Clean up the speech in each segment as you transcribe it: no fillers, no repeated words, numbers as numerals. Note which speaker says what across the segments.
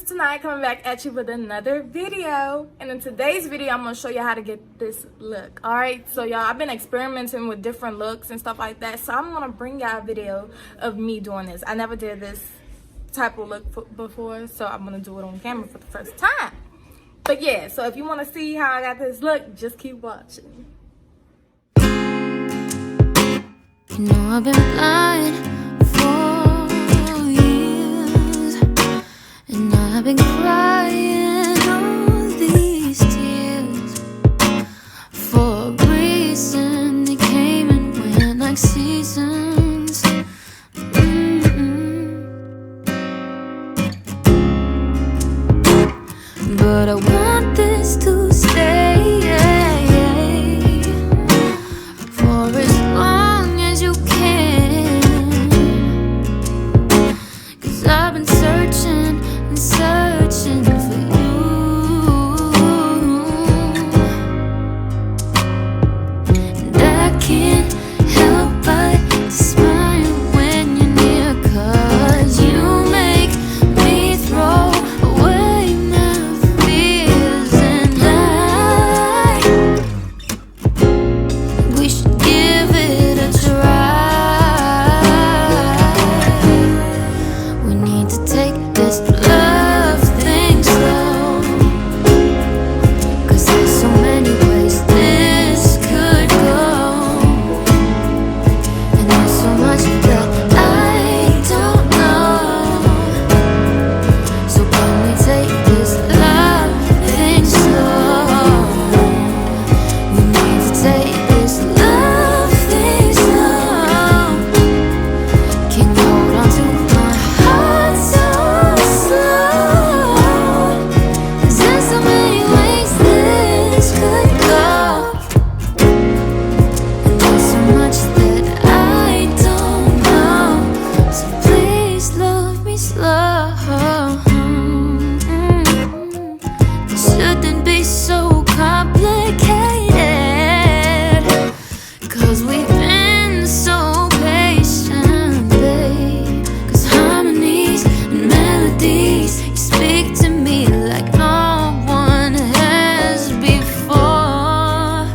Speaker 1: tonight, coming back at you with another video. And in today's video, I'm gonna show you how to get this look. All right, so y'all, I've been experimenting with different looks and stuff like that, so I'm gonna bring y'all a video of me doing this. I never did this type of look before, so I'm gonna do it on camera for the first time. But yeah, so if you want to see how I got this look, just keep watching.
Speaker 2: You know I've been blind for years, and I've been crying all these tears for a reason. They came and went like seasons. But I want this to stay for as long as you can, 'cause I've been searching and searching for you, and I can't help but smile when you're near, 'cause you make me throw away my fears, and we should give it a try. We need to take this love thing slow, 'cause there's so many ways this could go, and there's so much that I don't know. So can we take this love thing slow? We need to take this love thing slow. Can you hold on to my heart so slow? 'Cause there's so many ways this could go, and there's so much that I don't know. So please love me slow. It shouldn't be so complicated, 'cause we've been so patient, babe. 'Cause harmonies and melodies, you speak to me like no one has before,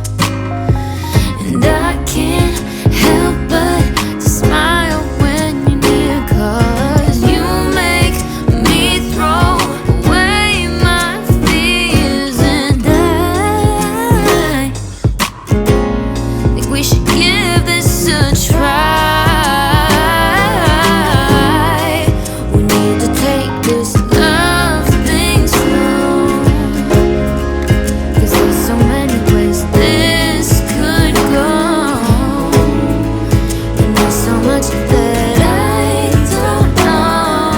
Speaker 2: and I can't help but to smile when you're near, 'cause you make me throw away my fears, and I think we should give this a try. We need to take this love thing slow, 'cause there's so many ways this could go, and there's so much that I don't know.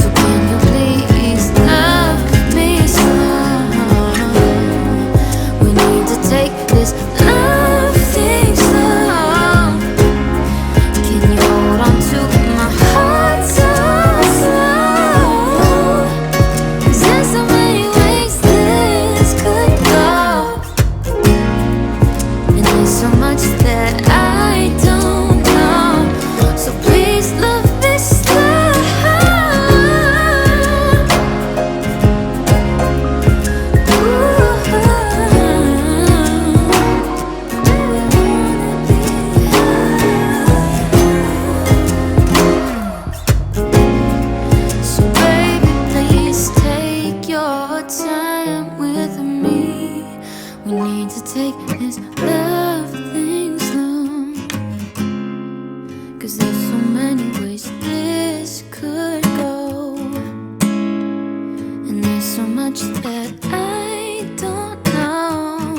Speaker 2: So can you please love me slow? We need to take this love thing slow. Can you hold on to my heart so slow? 'Cause there's so many ways this could go, and there's so much that I don't know. So please love me slow. So baby, please take your time with me. We need to take this love thing slow, 'cause there's so many ways this could go, and there's so much that I don't know.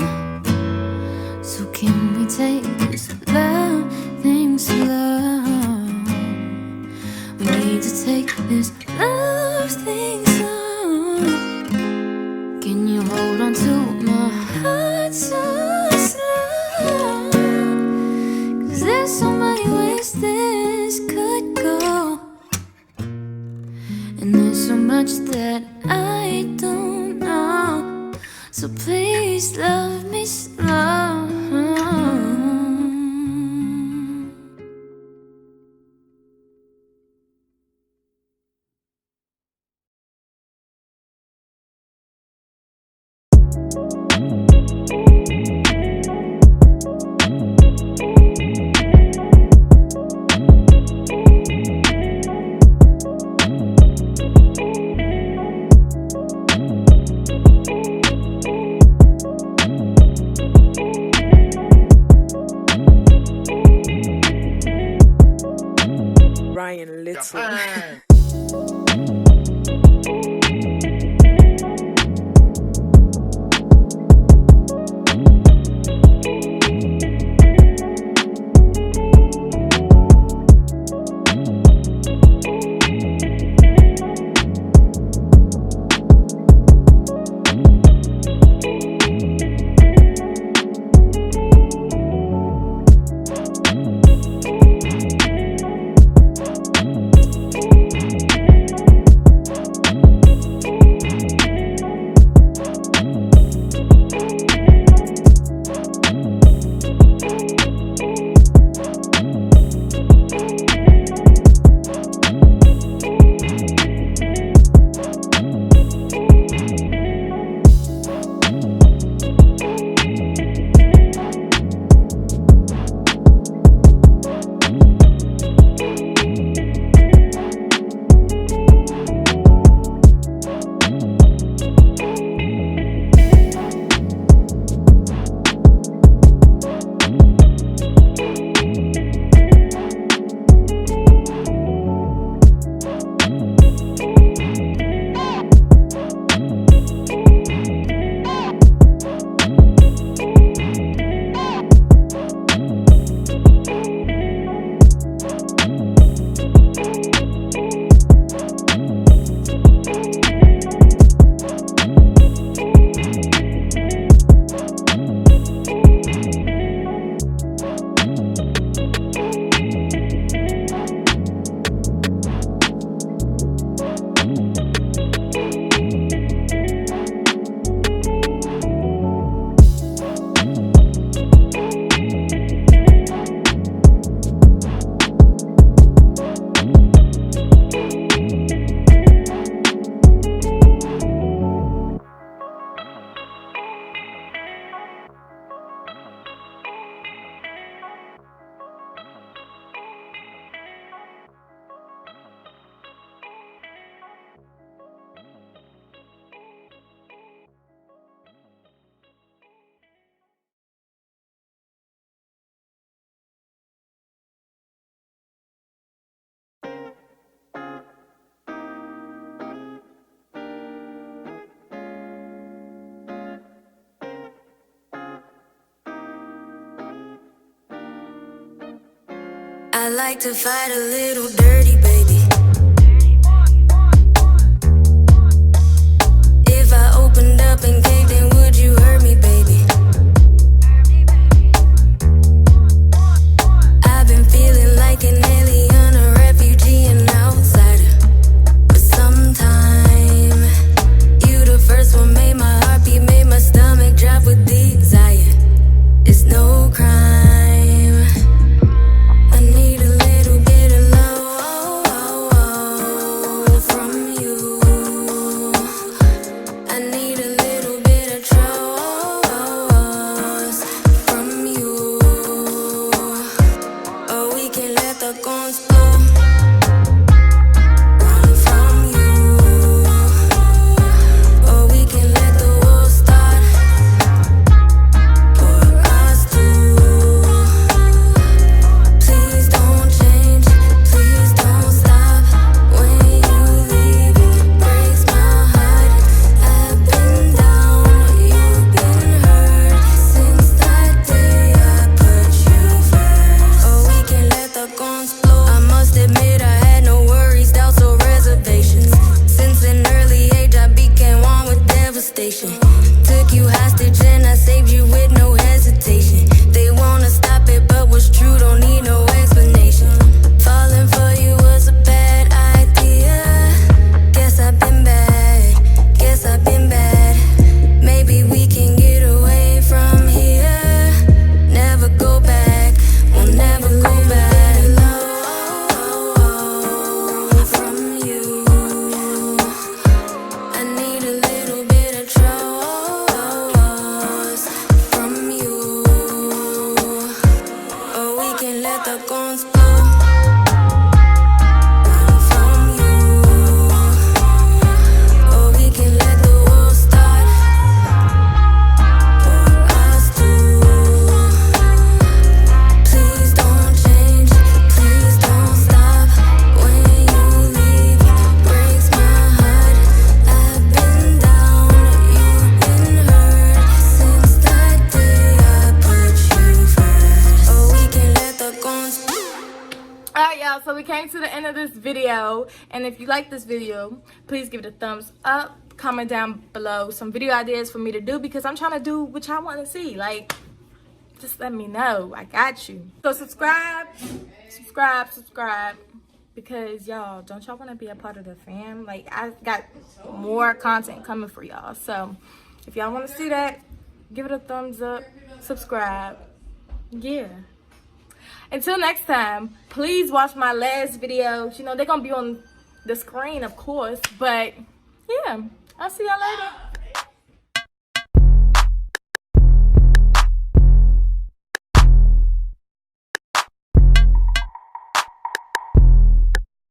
Speaker 2: So can we take this love thing slow? We need to take this love thing slow. Can you hold on to my heart so slow? 'Cause there's so many ways this could go, and there's so much that I don't know. So please love me slow. I like to fight a little dirty, baby. If I opened up and caved in, would you hurt me, baby? I've been feeling like an alien, a refugee, an outsider. But sometime, you the first one made my heart beat, made my stomach drop with desire. It's no crime. I need a little bit of love from you. I need a little bit of trust from you. Or we can let the guns blow. Running from you. Or we can let the war start for us two. Please don't change, please don't stop. When you leave, it breaks my heart. I've been down, you've been hurt. Since that day I put you first. Or we can let the guns blow. I must admit I had no worries, doubts or reservations. Since an early age I became one with devastation. Took you hostage and I saved you with no hesitation. They wanna stop it, but what's true don't need no explanation. Falling for you was a bad idea. Guess I've been bad, guess I've been bad. Maybe we can get away from here. Never go back, we'll never go back. From you, I need a little bit of trust from you. Or we can let the guns blow. Running from you. Or we can let the war start for us two. Please don't change, please don't stop. When you leave, it breaks my heart. I've been down, you've been hurt. Since that day I put you first. Or we can let the guns.
Speaker 1: Alright, y'all, so we came to the end of this video, and if you like this video, please give it a thumbs up. Comment down below some video ideas for me to do, because I'm trying to do what y'all want to see. Like, just let me know. I got you. So subscribe, because y'all, don't y'all want to be a part of the fam? Like, I got more content coming for y'all. So if y'all want to see that, give it a thumbs up, subscribe. Yeah. Until next time, please watch my last videos. You know, they're going to be on the screen, of course. But, yeah, I'll see y'all later.